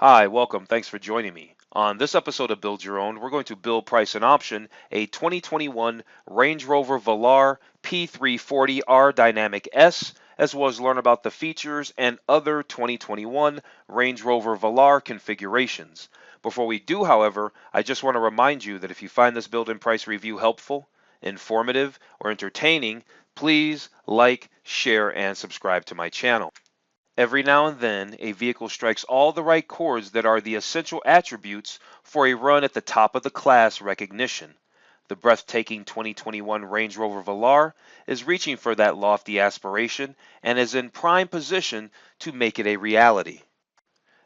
Hi, welcome. Thanks for joining me. On this episode of Build Your Own, we're going to build, price, and option a 2021 Range Rover Velar P340R Dynamic S, as well as learn about the features and other 2021 Range Rover Velar configurations. Before we do, however, I just want to remind you that if you find this build and price review helpful, informative, or entertaining, please like, share, and subscribe to my channel. Every now and then, a vehicle strikes all the right chords that are the essential attributes for a run at the top of the class recognition. The breathtaking 2021 Range Rover Velar is reaching for that lofty aspiration and is in prime position to make it a reality.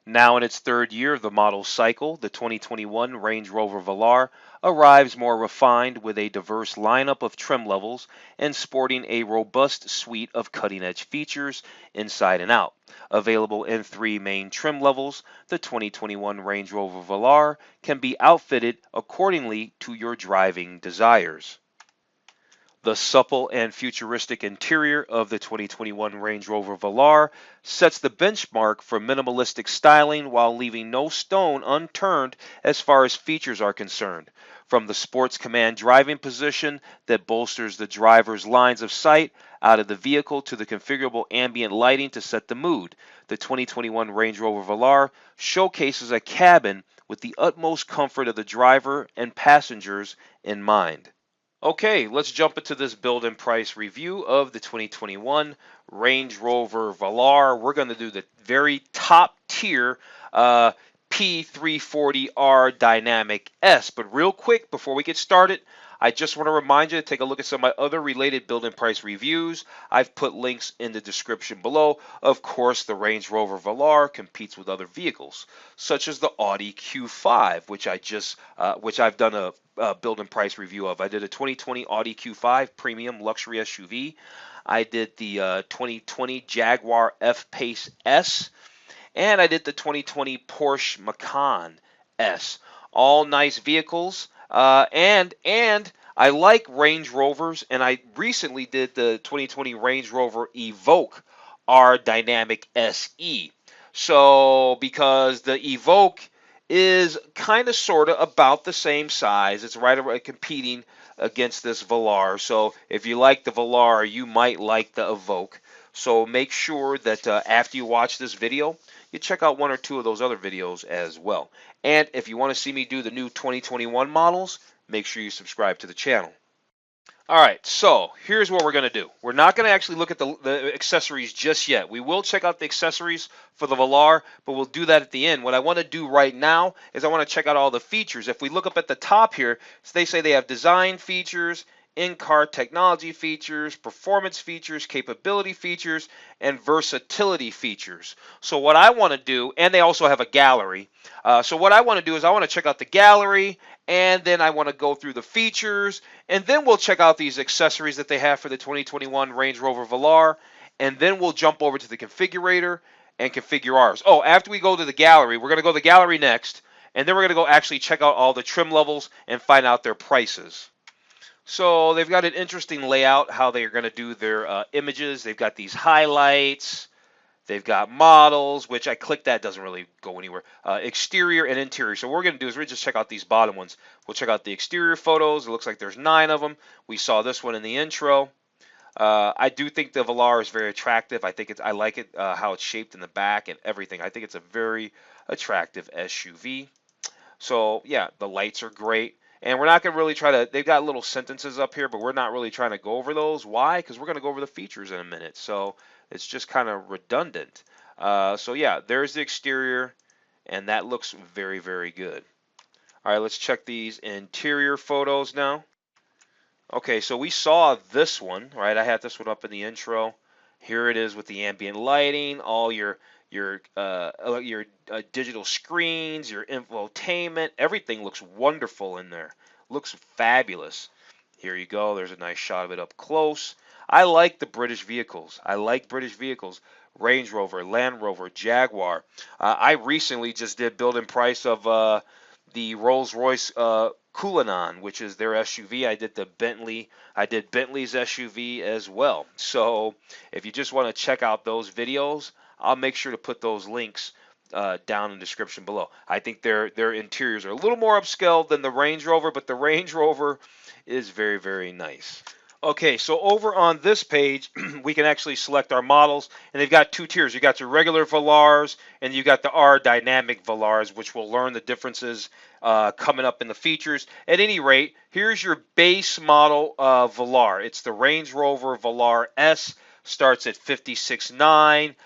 Now in its third year of the model cycle, the 2021 Range Rover Velar arrives more refined with a diverse lineup of trim levels and sporting a robust suite of cutting-edge features inside and out. Available in three main trim levels, the 2021 Range Rover Velar can be outfitted accordingly to your driving desires. The supple and futuristic interior of the 2021 Range Rover Velar sets the benchmark for minimalistic styling while leaving no stone unturned as far as features are concerned. From the Sports Command driving position that bolsters the driver's lines of sight out of the vehicle to the configurable ambient lighting to set the mood, the 2021 Range Rover Velar showcases a cabin with the utmost comfort of the driver and passengers in mind. Okay, let's jump into this build and price review of the 2021 Range Rover Velar. We're going to do the very top tier P340R Dynamic S. But real quick, before we get started, I just want to remind you to take a look at some of my other related build and price reviews. I've put links in the description below. Of course, the Range Rover Velar competes with other vehicles, such as the Audi Q5, which I've done a build and price review of. I did a 2020 Audi Q5 premium luxury SUV. I did the 2020 Jaguar F-PACE S, and I did the 2020 Porsche Macan S. All nice vehicles, and I like Range Rovers, and I recently did the 2020 Range Rover Evoque R Dynamic SE. So because the Evoque is kind of sort of about the same size, it's right around competing against this Velar. So if you like the Velar, you might like the Evoque. So make sure that after you watch this video, you check out one or two of those other videos as well. And if you want to see me do the new 2021 models, make sure you subscribe to the channel. All right, so here's what we're going to do. We're not going to actually look at the accessories just yet. We will check out the accessories for the Velar, but we'll do that at the end. What I want to do right now is I want to check out all the features. If we look up at the top here, they say they have design features, in-car technology features, performance features, capability features, and versatility features. So what I want to do, and they also have a gallery. So what I want to do is I want to check out the gallery, and then I want to go through the features, and then we'll check out these accessories that they have for the 2021 Range Rover Velar, and then we'll jump over to the configurator and configure ours. Oh, after we go to the gallery, we're going to go to the gallery next, and then we're going to go actually check out all the trim levels and find out their prices. So they've got an interesting layout, how they're going to do their images. They've got these highlights. They've got models, which I clicked that, doesn't really go anywhere. Exterior and interior. So what we're going to do is we're just check out these bottom ones. We'll check out the exterior photos. It looks like there's 9 of them. We saw this one in the intro. I do think the Velar is very attractive. I like it how it's shaped in the back and everything. I think it's a very attractive SUV. So yeah, the lights are great. And we're not going to really try to, they've got little sentences up here, but we're not really trying to go over those. Why? Because we're going to go over the features in a minute. So it's just kind of redundant. So yeah, there's the exterior, and that looks very, very good. All right, let's check these interior photos now. Okay, so we saw this one, right? I had this one up in the intro. Here it is with the ambient lighting, all your digital screens, your infotainment, everything looks wonderful in there. Looks fabulous. Here you go. There's a nice shot of it up close. I like the British vehicles. I like British vehicles. Range Rover, Land Rover, Jaguar. I recently just did build and price of the Rolls-Royce Cullinan, which is their SUV. I did the Bentley. I did Bentley's SUV as well. So if you just want to check out those videos, I'll make sure to put those links down in the description below. I think their interiors are a little more upscale than the Range Rover, but the Range Rover is very, very nice. Okay, so over on this page, we can actually select our models, and they've got two tiers. You got your regular Velars, and you got the R Dynamic Velars, which we'll learn the differences coming up in the features. At any rate, here's your base model Velar. It's the Range Rover Velar S, starts at 56.9.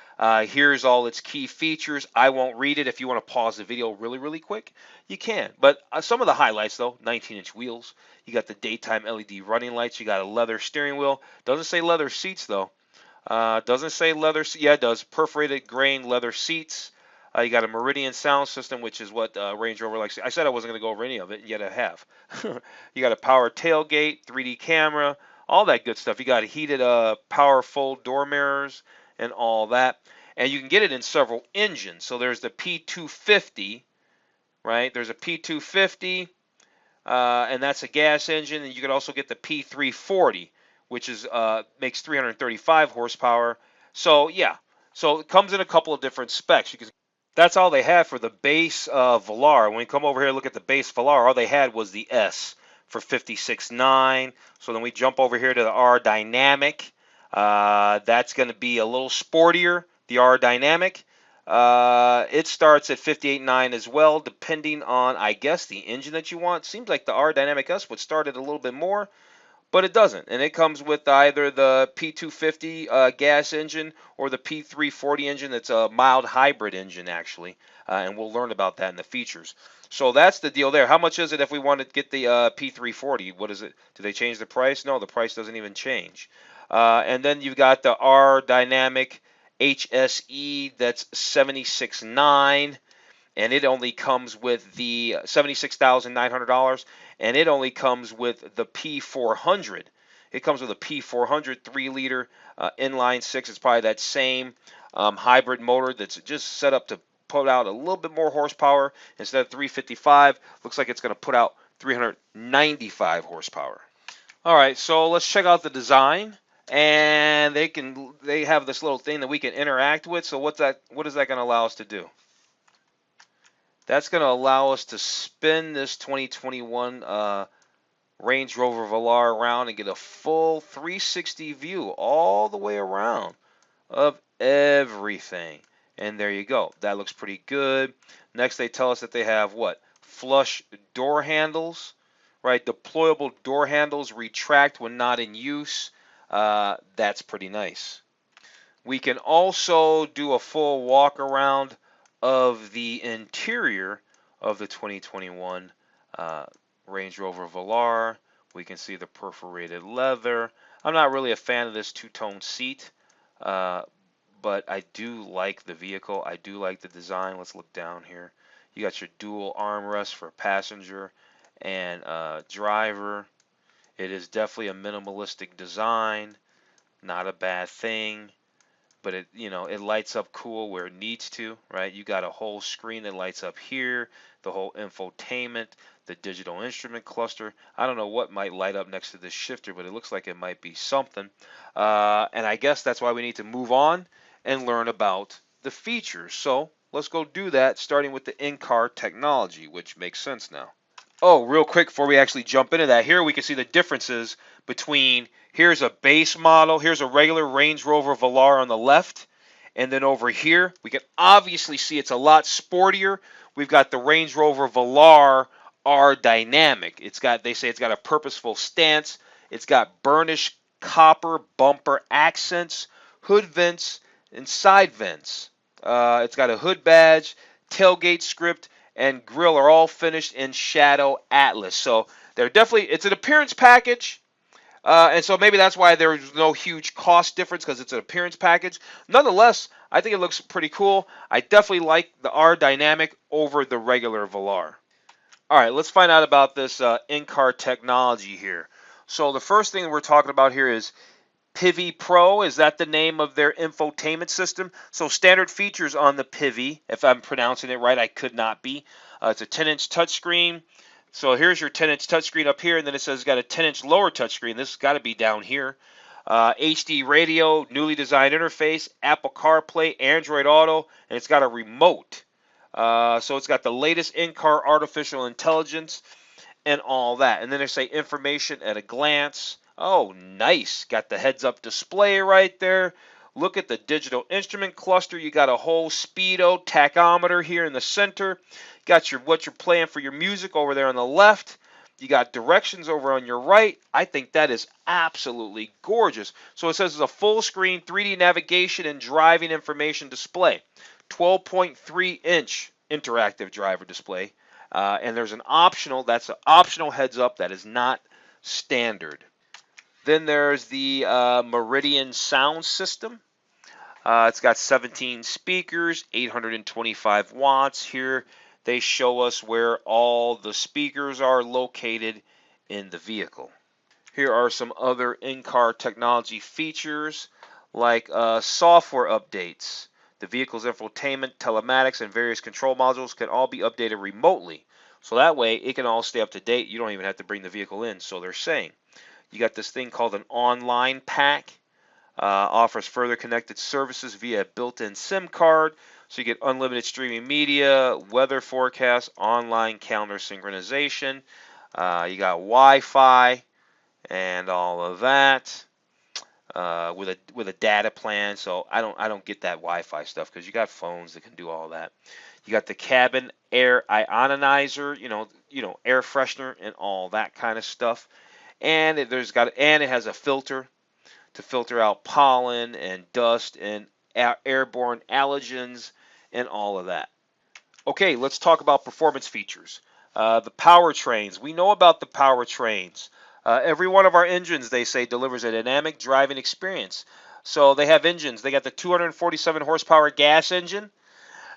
Here's all its key features. I won't read it. If you want to pause the video really, really quick, you can. But some of the highlights, though: 19-inch wheels. You got the daytime LED running lights. You got a leather steering wheel. Doesn't say leather seats, though. Doesn't say leather. Yeah, it does. Perforated grain leather seats. You got a Meridian sound system, which is what Range Rover likes. I said I wasn't going to go over any of it, and yet I have. You got a power tailgate, 3D camera, all that good stuff. You got heated power fold door mirrors and all that. And you can get it in several engines. So there's the P250, right? There's a P250, and that's a gas engine. And you can also get the P340, which is makes 335 horsepower. So yeah, so it comes in a couple of different specs. That's all they had for the base Velar. When you come over here and look at the base Velar, all they had was the S for 56.9. So then we jump over here to the R Dynamic. That's going to be a little sportier, the R Dynamic. It starts at 58.9 as well, depending on, I guess, the engine that you want. Seems like the R Dynamic S would start at a little bit more, but it doesn't. And it comes with either the P250 gas engine or the P340 engine. That's a mild hybrid engine, actually. And we'll learn about that in the features. So that's the deal there. How much is it if we want to get the P340? What is it? Do they change the price? No, the price doesn't even change. And then you've got the R Dynamic HSE, that's 76.9, and it only comes with the $76,900, and it only comes with the P400. It comes with a P400 3-liter inline six. It's probably that same hybrid motor that's just set up to put out a little bit more horsepower. Instead of 355, looks like it's going to put out 395 horsepower. All right, so let's check out the design. And they have this little thing that we can interact with. So what is that going to allow us to do? That's going to allow us to spin this 2021 Range Rover Velar around and get a full 360 view all the way around of everything. And there you go. That looks pretty good. Next, they tell us that they have what? Flush door handles, right? Deployable door handles retract when not in use. That's pretty nice. We can also do a full walk around of the interior of the 2021 Range Rover Velar. We can see the perforated leather. I'm not really a fan of this two-tone seat, but I do like the vehicle. I do like the design. Let's look down here. You got your dual armrest for passenger and driver. It is definitely a minimalistic design, not a bad thing, but it lights up cool where it needs to, right? You got a whole screen that lights up here, the whole infotainment, the digital instrument cluster. I don't know what might light up next to this shifter, but it looks like it might be something. And I guess that's why we need to move on and learn about the features. So let's go do that, starting with the in-car technology, which makes sense now. Oh, real quick before we actually jump into that, here we can see the differences between, here's a base model, here's a regular Range Rover Velar on the left, and then over here, we can obviously see it's a lot sportier. We've got the Range Rover Velar R Dynamic. They say it's got a purposeful stance, it's got burnished copper bumper accents, hood vents, and side vents. It's got a hood badge, tailgate script, and grille are all finished in Shadow Atlas. So they're definitely, it's an appearance package. And so maybe that's why there's no huge cost difference, because it's an appearance package. Nonetheless, I think it looks pretty cool. I definitely like the R Dynamic over the regular Velar. All right, let's find out about this in-car technology here. So the first thing we're talking about here is Pivi Pro. Is that the name of their infotainment system? So standard features on the Pivi, if I'm pronouncing it right, I could not be. It's a 10-inch touchscreen. So here's your 10-inch touchscreen up here, and then it says it's got a 10-inch lower touchscreen. This has got to be down here. HD radio, newly designed interface, Apple CarPlay, Android Auto, and it's got a remote. So it's got the latest in-car artificial intelligence and all that. And then they say information at a glance. Oh, nice. Got the heads-up display right there. Look at the digital instrument cluster. You got a whole speedo tachometer here in the center. Got your what you're playing for your music over there on the left. You got directions over on your right. I think that is absolutely gorgeous. So it says it's a full screen 3D navigation and driving information display. 12.3-inch interactive driver display. And there's that's an optional heads up that is not standard. Then there's the Meridian sound system. It's got 17 speakers, 825 watts. Here they show us where all the speakers are located in the vehicle. Here are some other in-car technology features like software updates. The vehicle's infotainment, telematics, and various control modules can all be updated remotely. So that way it can all stay up to date. You don't even have to bring the vehicle in, so they're saying. You got this thing called an online pack. Offers further connected services via a built-in SIM card. So you get unlimited streaming media, weather forecast, online calendar synchronization. You got Wi-Fi and all of that. With a data plan. So I don't get that Wi-Fi stuff because you got phones that can do all that. You got the cabin air ionizer, air freshener and all that kind of stuff. And it has a filter to filter out pollen and dust and airborne allergens and all of that. Okay, let's talk about performance features. The powertrains. We know about the powertrains. Every one of our engines, they say, delivers a dynamic driving experience. So they have engines. They got the 247 horsepower gas engine.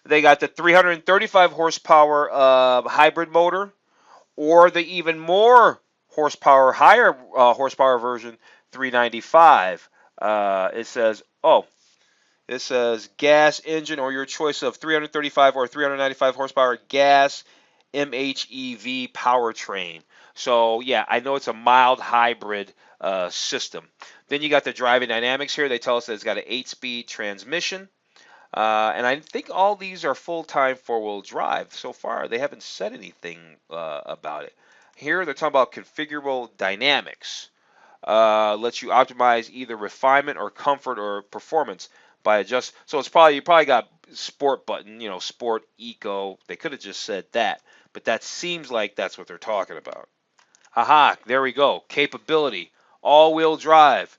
They got the 335 horsepower hybrid motor, or the even more higher horsepower version, 395. It says gas engine or your choice of 335 or 395 horsepower gas MHEV powertrain. So yeah, I know it's a mild hybrid system. Then you got the driving dynamics here. They tell us that it's got an 8-speed transmission. And I think all these are full-time four-wheel drive. So far, they haven't said anything about it. Here, they're talking about configurable dynamics. Lets you optimize either refinement or comfort or performance by adjust. So you probably got sport button, sport, eco. They could have just said that, but that seems like that's what they're talking about. Aha, there we go. Capability, all-wheel drive.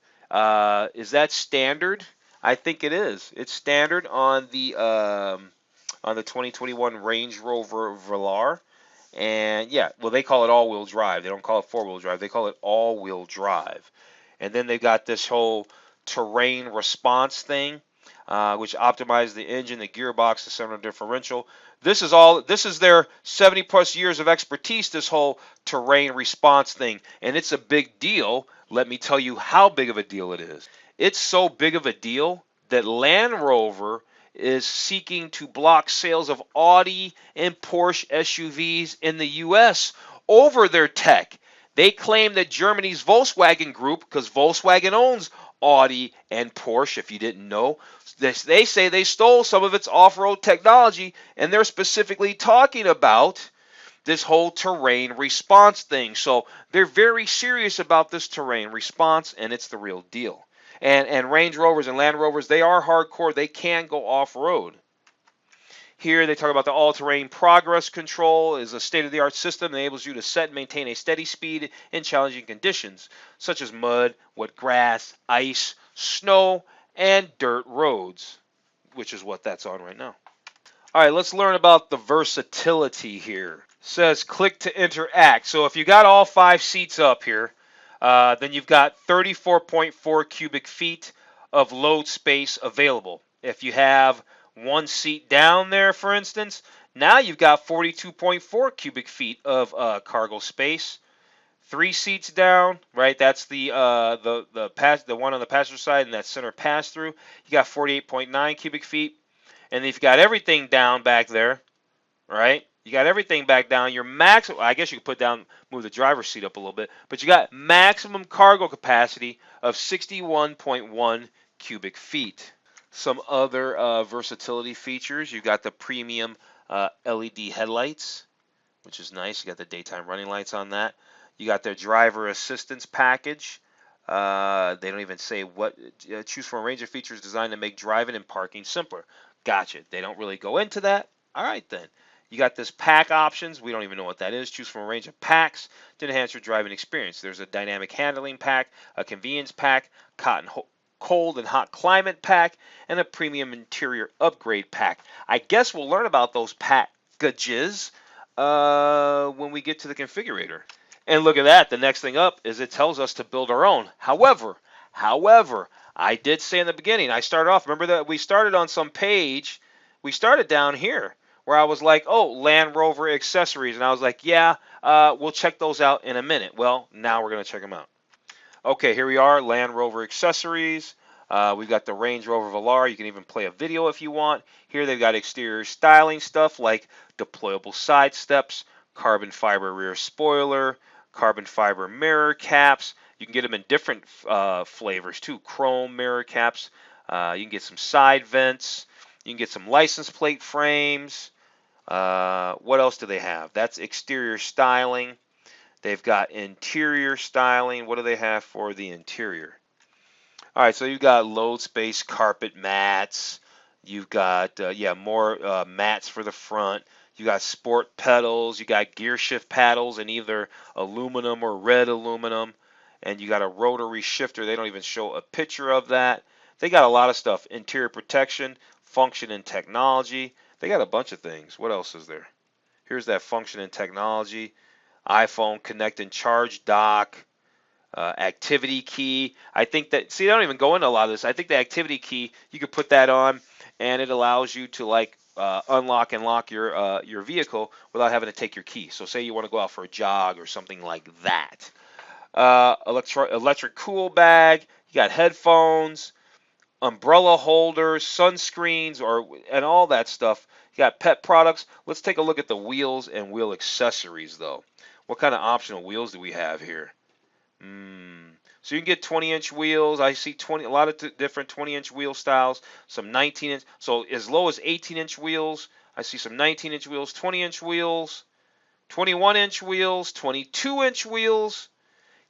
Is that standard? I think it is. It's standard on the 2021 Range Rover Velar. And yeah, well, they call it all-wheel drive. They don't call it four-wheel drive. They call it all-wheel drive. And then they've got this whole terrain response thing, which optimizes the engine, the gearbox, the center differential. This is their 70 plus years of expertise, this whole terrain response thing. And it's a big deal. Let me tell you how big of a deal it is. It's so big of a deal that Land Rover is seeking to block sales of Audi and Porsche SUVs in the U.S. over their tech. They claim that Germany's Volkswagen Group, because Volkswagen owns Audi and Porsche, if you didn't know, they say they stole some of its off-road technology, and they're specifically talking about this whole terrain response thing. So they're very serious about this terrain response, and it's the real deal. And Range Rovers and Land Rovers, they are hardcore. They can go off-road. Here they talk about the all-terrain progress control is a state-of-the-art system that enables you to set and maintain a steady speed in challenging conditions, such as mud, wet grass, ice, snow, and dirt roads, which is what that's on right now. All right, let's learn about the versatility here. It says click to interact. So if you got all 5 seats up here, then you've got 34.4 cubic feet of load space available. If you have 1 seat down there, for instance, now you've got 42.4 cubic feet of cargo space. 3 seats down, right? That's the one on the passenger side and that center pass through. You got 48.9 cubic feet, and if you got everything down back there, right? You got everything back down. Your maximum, I guess you could move the driver's seat up a little bit, but you got maximum cargo capacity of 61.1 cubic feet. Some other versatility features. You got the premium LED headlights, which is nice. You got the daytime running lights on that. You got their driver assistance package. They don't even say what. Choose from a range of features designed to make driving and parking simpler. Gotcha. They don't really go into that. All right then. You got this pack options. We don't even know what that is. Choose from a range of packs to enhance your driving experience. There's a dynamic handling pack, a convenience pack, cold and hot climate pack, and a premium interior upgrade pack. I guess we'll learn about those packages when we get to the configurator. And look at that. The next thing up is it tells us to build our own. However, I did say in the beginning, I started off, remember that we started on some page, we started down here where I was like, oh, Land Rover accessories. And I was like, yeah, we'll check those out in a minute. Well, now we're going to check them out. Okay, here we are, Land Rover accessories. We've got the Range Rover Velar. You can even play a video if you want. Here they've got exterior styling stuff like deployable side steps, carbon fiber rear spoiler, carbon fiber mirror caps. You can get them in different flavors too. Chrome mirror caps. You can get some side vents. You can get some license plate frames. What else do they have? That's exterior styling. They've got interior styling. What do they have for the interior? All right, so you've got load space carpet mats. You've got, more mats for the front. You got sport pedals. You got gear shift paddles in either aluminum or red aluminum. And you got a rotary shifter. They don't even show a picture of that. They got a lot of stuff. Interior protection, function and technology. They got a bunch of things. What else is there? Here's that function and technology. iPhone connect and charge dock. Activity key. I think that, see, I don't even go into a lot of this. I think the activity key, you could put that on and it allows you to like unlock and lock your vehicle without having to take your key. So say you want to go out for a jog or something like that. Electric cool bag. You got headphones, umbrella holders, sunscreens, and all that stuff. You got pet products. Let's take a look at the wheels and wheel accessories though. What kind of optional wheels do we have here? So you can get 20-inch wheels. I see a lot of different 20-inch wheel styles. Some 19-inch. So as low as 18-inch wheels. I see some 19-inch wheels, 20-inch wheels, 21-inch wheels, 22-inch wheels.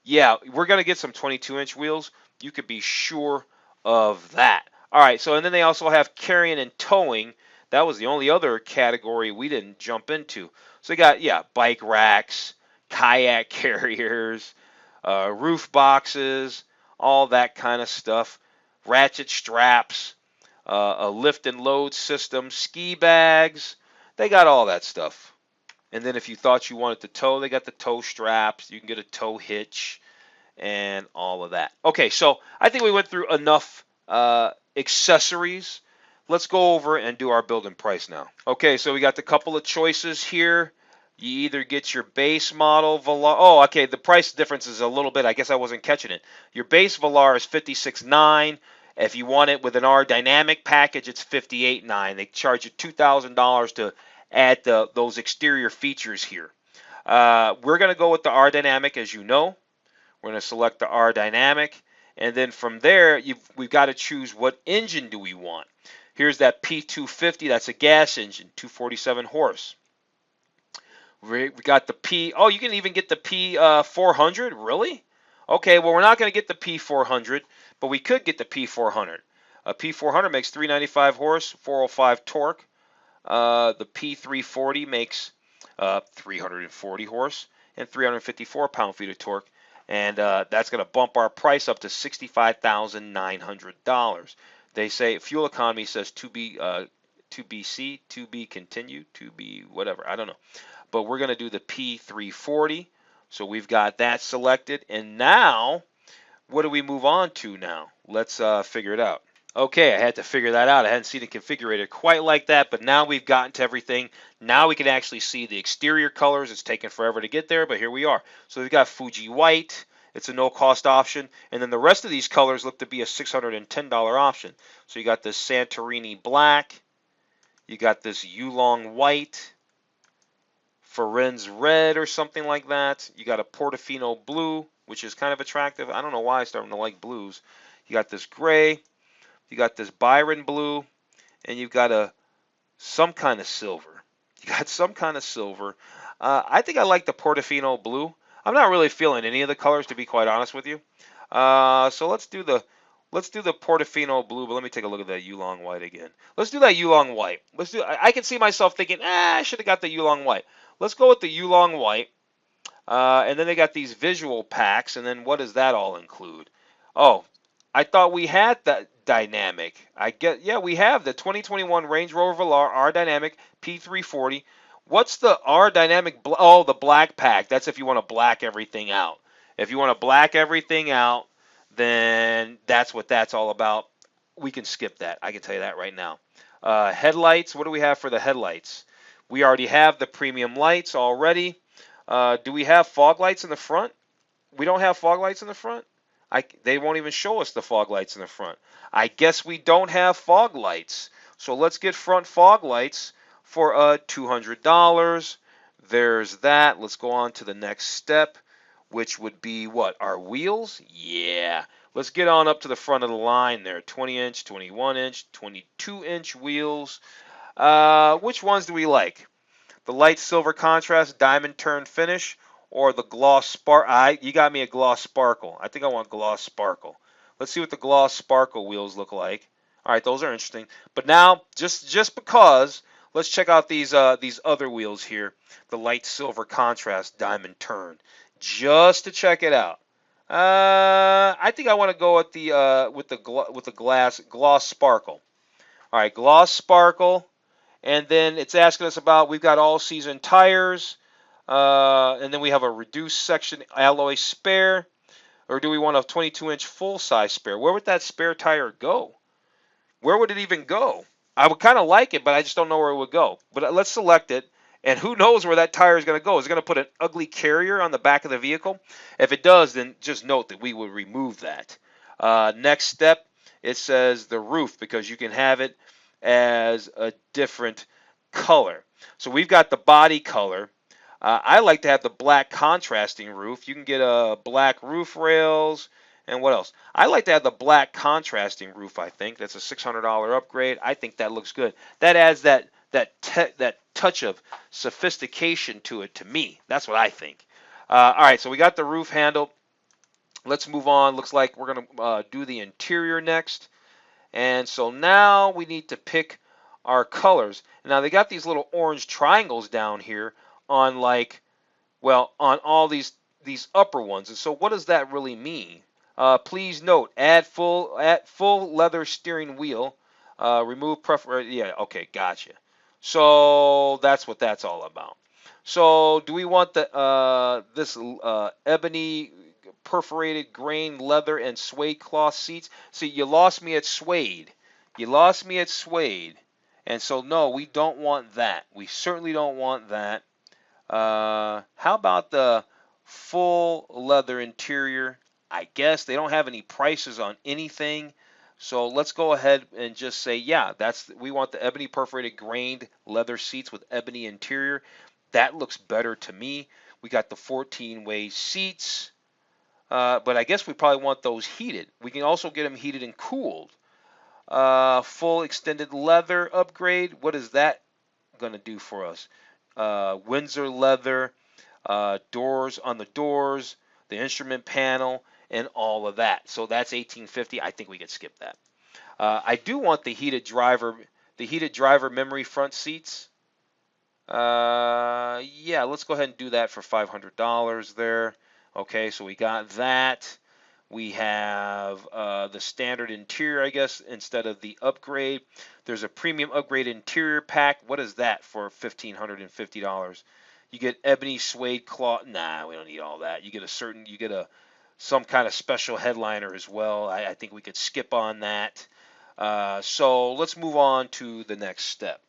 Yeah, we're going to get some 22-inch wheels. You could be sure of that. All right, so and then they also have carrying and towing. That was the only other category we didn't jump into. So they got, bike racks, kayak carriers, roof boxes, all that kind of stuff, ratchet straps, a lift and load system, ski bags. They got all that stuff. And then if you thought you wanted to tow, they got the tow straps. You can get a tow hitch and all of that. Okay, so I think we went through enough accessories. Let's go over and do our build and price now. Okay, so we got the couple of choices here. You either get your base model Velar. Oh, okay, the price difference is a little bit. I guess I wasn't catching it. Your base Velar is $56,900. If you want it with an R Dynamic package, it's $58,900. They charge you $2,000 to add those exterior features here. We're going to go with the R Dynamic, as you know. We're going to select the R Dynamic. And then from there, we've got to choose what engine do we want. Here's that P340. That's a gas engine, 247 horse. We got the P. Oh, you can even get the P400? Really? Okay, well, we're not going to get the P400, but we could get the P400. A P400 makes 395 horse, 405 torque. The P340 makes 340 horse and 354 pound-feet of torque. And that's going to bump our price up to $65,900. They say fuel economy says to be continued, to be whatever. I don't know. But we're going to do the P340. So we've got that selected. And now, what do we move on to now? Let's figure it out. Okay, I had to figure that out. I hadn't seen it configured quite like that, but now we've gotten to everything. Now we can actually see the exterior colors. It's taken forever to get there, but here we are. So we've got Fuji White. It's a no-cost option. And then the rest of these colors look to be a $610 option. So you got this Santorini Black. You got this Yulong White. Firenze Red or something like that. You got a Portofino Blue, which is kind of attractive. I don't know why I'm starting to like blues. You got this gray. You got this Byron Blue. And you've got some kind of silver. You got some kind of silver. I think I like the Portofino blue. I'm not really feeling any of the colors, to be quite honest with you. So let's do the Portofino blue, but let me take a look at that Yulong white again. Let's do that Yulong white. I can see myself thinking, I should have got the Yulong white. Let's go with the Yulong white. And then they got these visual packs, and then what does that all include? Oh, I thought we had that dynamic. Yeah, we have the 2021 Range Rover Velar R Dynamic P340. What's the R Dynamic? Oh, the black pack. That's if you want to black everything out. If you want to black everything out, then that's what that's all about. We can skip that. I can tell you that right now. Headlights. What do we have for the headlights? We already have the premium lights already. Do we have fog lights in the front? We don't have fog lights in the front. They won't even show us the fog lights in the front. I guess we don't have fog lights. So let's get front fog lights for $200. There's that. Let's go on to the next step, which would be what? Our wheels? Yeah. Let's get on up to the front of the line there. 20-inch, 21-inch, 22-inch wheels. Which ones do we like? The light silver contrast diamond turn finish or the gloss spark. You got me a gloss sparkle. I think I want gloss sparkle. Let's see what the gloss sparkle wheels look like. All right, those are interesting. But now, just because, let's check out these other wheels here. The light silver contrast diamond turn, just to check it out. I think I want to go with the gloss sparkle. All right, gloss sparkle. And then it's asking us about, we've got all season tires, and then we have a reduced section alloy spare, or do we want a 22-inch full-size spare? Where would that spare tire go? Where would it even go? I would kind of like it, but I just don't know where it would go. But let's select it, and who knows where that tire is going to go? Is it going to put an ugly carrier on the back of the vehicle? If it does, then just note that we would remove that. Next step, it says the roof, because you can have it as a different color. So we've got the body color. I like to have the black contrasting roof. You can get black roof rails, and what else? I like to have the black contrasting roof. I think that's a $600 upgrade. I think that looks good. That adds that touch of sophistication to it. To me, that's what I think. All right, so we got the roof handle. Let's move on. Looks like we're gonna do the interior next. And so now we need to pick our colors. Now they got these little orange triangles down here on on all these upper ones. And so what does that really mean? Please note, add full leather steering wheel. Remove prefer. Yeah, okay, gotcha. So that's what that's all about. So do we want this ebony perforated grain leather and suede cloth seats? See, you lost me at suede. You lost me at suede. And so no, we don't want that. We certainly don't want that. How about the full leather interior? I guess they don't have any prices on anything. So let's go ahead and just say, yeah, we want the ebony perforated grained leather seats with ebony interior. That looks better to me. We got the 14-way seats. But I guess we probably want those heated. We can also get them heated and cooled. Full extended leather upgrade. What is that going to do for us? Windsor leather, doors on the doors, the instrument panel, and all of that. So that's $1,850. I think we could skip that. I do want the heated driver memory front seats. Yeah, let's go ahead and do that for $500 there. Okay, so we got that. We have the standard interior, I guess, instead of the upgrade. There's a premium upgrade interior pack. What is that for $1,550? You get ebony suede cloth. Nah, we don't need all that. You get some kind of special headliner as well. I think we could skip on that. So let's move on to the next step.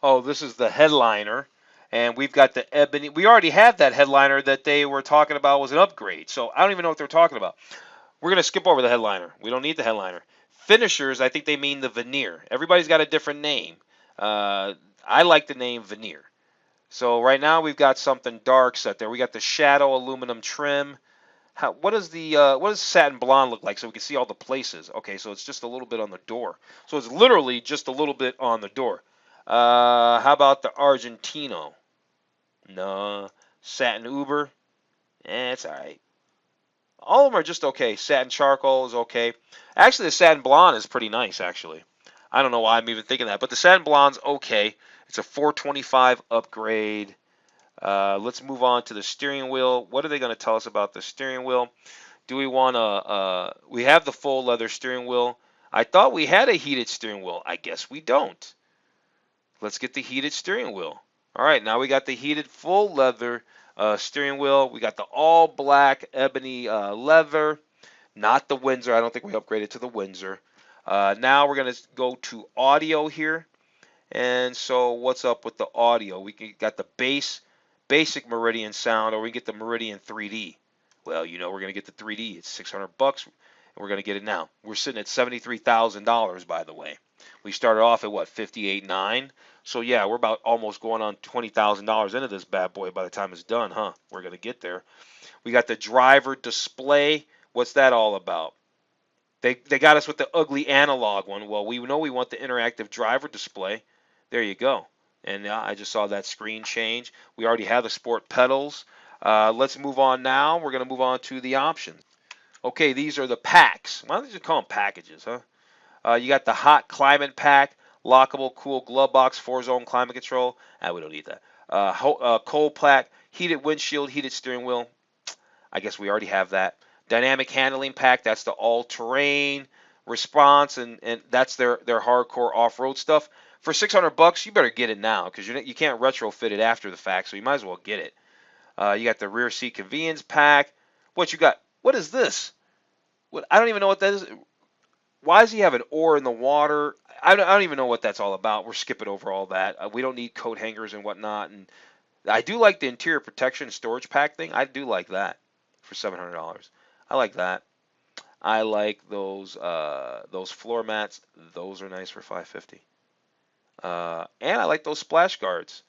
Oh, this is the headliner. And we've got the ebony. We already have that headliner that they were talking about was an upgrade. So I don't even know what they're talking about. We're going to skip over the headliner. We don't need the headliner. Finishers, I think they mean the veneer. Everybody's got a different name. I like the name veneer. So right now we've got something dark set there. We got the shadow aluminum trim. What does satin blonde look like so we can see all the places? Okay, so it's just a little bit on the door. So it's literally just a little bit on the door. How about the Argentino? No. Satin Uber? It's alright. All of them are just okay. Satin Charcoal is okay. Actually, the Satin Blonde is pretty nice, actually. I don't know why I'm even thinking that, but the Satin Blonde's okay. It's a 425 upgrade. Let's move on to the steering wheel. What are they going to tell us about the steering wheel? Do we want to, we have the full leather steering wheel. I thought we had a heated steering wheel. I guess we don't. Let's get the heated steering wheel. All right, now we got the heated full leather steering wheel. We got the all black ebony leather, not the Windsor. I don't think we upgraded to the Windsor. Now we're going to go to audio here. And so what's up with the audio? Got the basic Meridian sound, or we get the Meridian 3D. Well, we're going to get the 3D. It's $600 and we're going to get it now. We're sitting at $73,000, by the way. We started off at what, 58.9? So yeah, we're about almost going on $20,000 into this bad boy by the time it's done, huh? We're going to get there. We got the driver display. What's that all about? They got us with the ugly analog one. Well, we know we want the interactive driver display. There you go. And I just saw that screen change. We already have the sport pedals. Let's move on now. We're going to move on to the options. Okay, these are the packs. Why don't they just call them packages, huh? You got the hot climate pack, lockable cool glove box, 4-zone climate control. We don't need that. Cold pack, heated windshield, heated steering wheel. I guess we already have that. Dynamic handling pack, that's the all-terrain response, and that's their hardcore off-road stuff. For $600, you better get it now because you can't retrofit it after the fact, so you might as well get it. You got the rear seat convenience pack. What you got? What is this? I don't even know what that is. Why does he have an oar in the water? I don't even know what that's all about. We're skipping over all that. We don't need coat hangers and whatnot. And I do like the interior protection storage pack thing. I do like that for $700. I like that. I like those floor mats. Those are nice for $550. And I like those splash guards.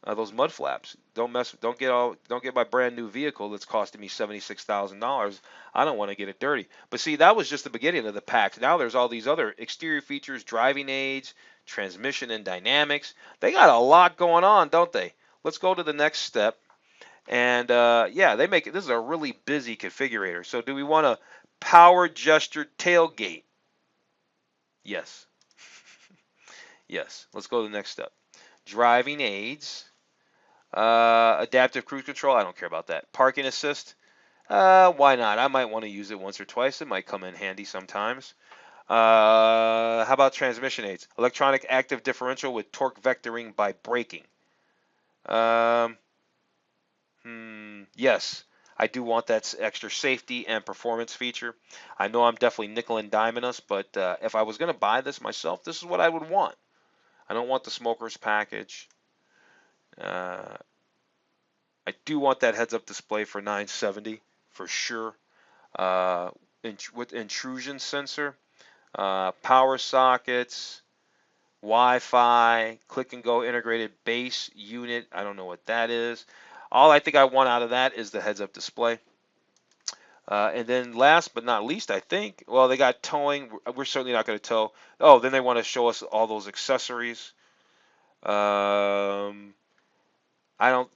Those mud flaps. Don't get my brand new vehicle that's costing me $76,000. I don't want to get it dirty. But see, that was just the beginning of the packs. Now there's all these other exterior features, driving aids, transmission and dynamics. They got a lot going on, don't they? Let's go to the next step. And yeah, they make it. This is a really busy configurator. So do we want a power gesture tailgate? Yes. Yes. Let's go to the next step. Driving aids. Adaptive cruise control, I don't care about that. Parking assist, why not? I might want to use it once or twice. It might come in handy sometimes. How about transmission aids? Electronic active differential with torque vectoring by braking. Yes, I do want that extra safety and performance feature. I know I'm definitely nickel and diming us, but if I was going to buy this myself, this is what I would want. I don't want the smoker's package. I do want that heads-up display for $970 for sure. With intrusion sensor, power sockets, Wi-Fi, click-and-go integrated base unit. I don't know what that is. All I think I want out of that is the heads-up display. And then last but not least, I think, well, they got towing. We're certainly not going to tow. Oh, then they want to show us all those accessories.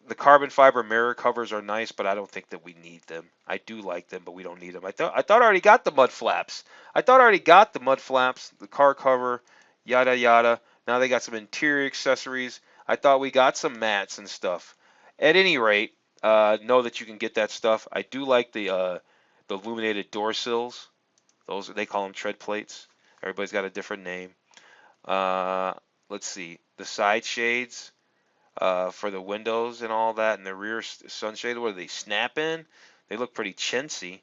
The carbon fiber mirror covers are nice, but I don't think that we need them. I do like them, but we don't need them. I thought I already got the mud flaps. The car cover, yada yada. Now they got some interior accessories. I thought we got some mats and stuff. At any rate, know that you can get that stuff. I do like the illuminated door sills. Those they call them tread plates. Everybody's got a different name. Let's see, the side shades. For the windows and all that, and the rear sunshade, what do they snap in? They look pretty chintzy.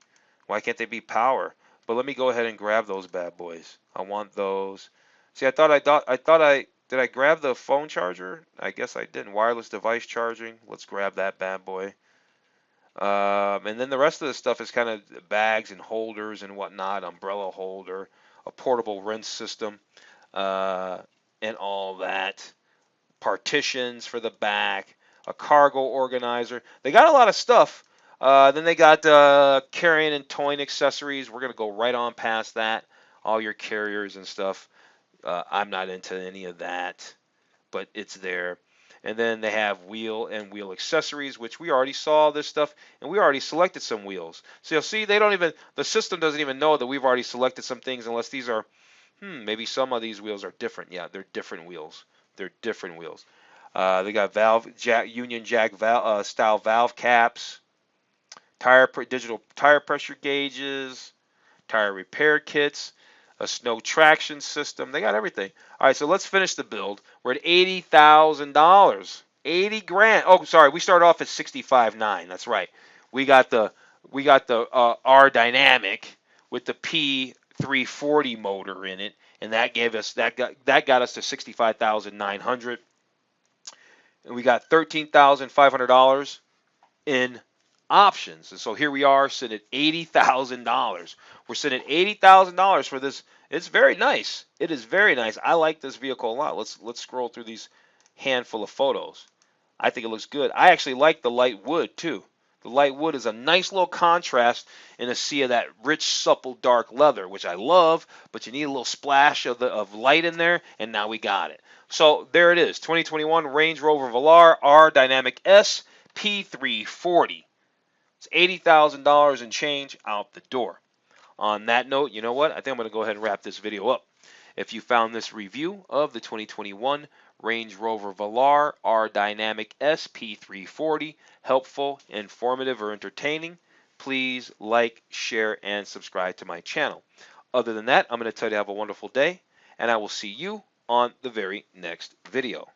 Why can't they be power? But let me go ahead and grab those bad boys. I want those. See, I did I grab the phone charger? I guess I didn't. Wireless device charging. Let's grab that bad boy. And then the rest of the stuff is kind of bags and holders and whatnot. Umbrella holder, a portable rinse system, and all that. Partitions for the back, a cargo organizer. They got a lot of stuff. Then they got carrying and towing accessories. We're going to go right on past that. All your carriers and stuff. I'm not into any of that. but it's there. And then they have wheel and wheel accessories, which we already saw this stuff, and we already selected some wheels. So you'll see the system doesn't even know that we've already selected some things unless these are, maybe some of these wheels are different. Yeah, they're different wheels. They're different wheels. They got Union Jag style valve caps, digital tire pressure gauges, tire repair kits, a snow traction system. They got everything. All right, so let's finish the build. We're at $80,000. 80 grand. Oh, sorry, we started off at 65.9. That's right. We got the R Dynamic with the P340 motor in it, and that got us to 65,900. And we got $13,500 in options. And so here we are sitting at $80,000. We're sitting at $80,000 for this. It's very nice. It is very nice. I like this vehicle a lot. Let's scroll through these handful of photos. I think it looks good. I actually like the light wood too. The light wood is a nice little contrast in a sea of that rich, supple, dark leather, which I love, but you need a little splash of light in there, and now we got it. So there it is, 2021 Range Rover Velar R Dynamic S P340. It's $80,000 and change out the door. On that note, you know what? I think I'm going to go ahead and wrap this video up. If you found this review of the 2021 Range Rover Velar R Dynamic S P340 helpful, informative, or entertaining, please like, share, and subscribe to my channel. Other than that, I'm going to tell you to have a wonderful day, and I will see you on the very next video.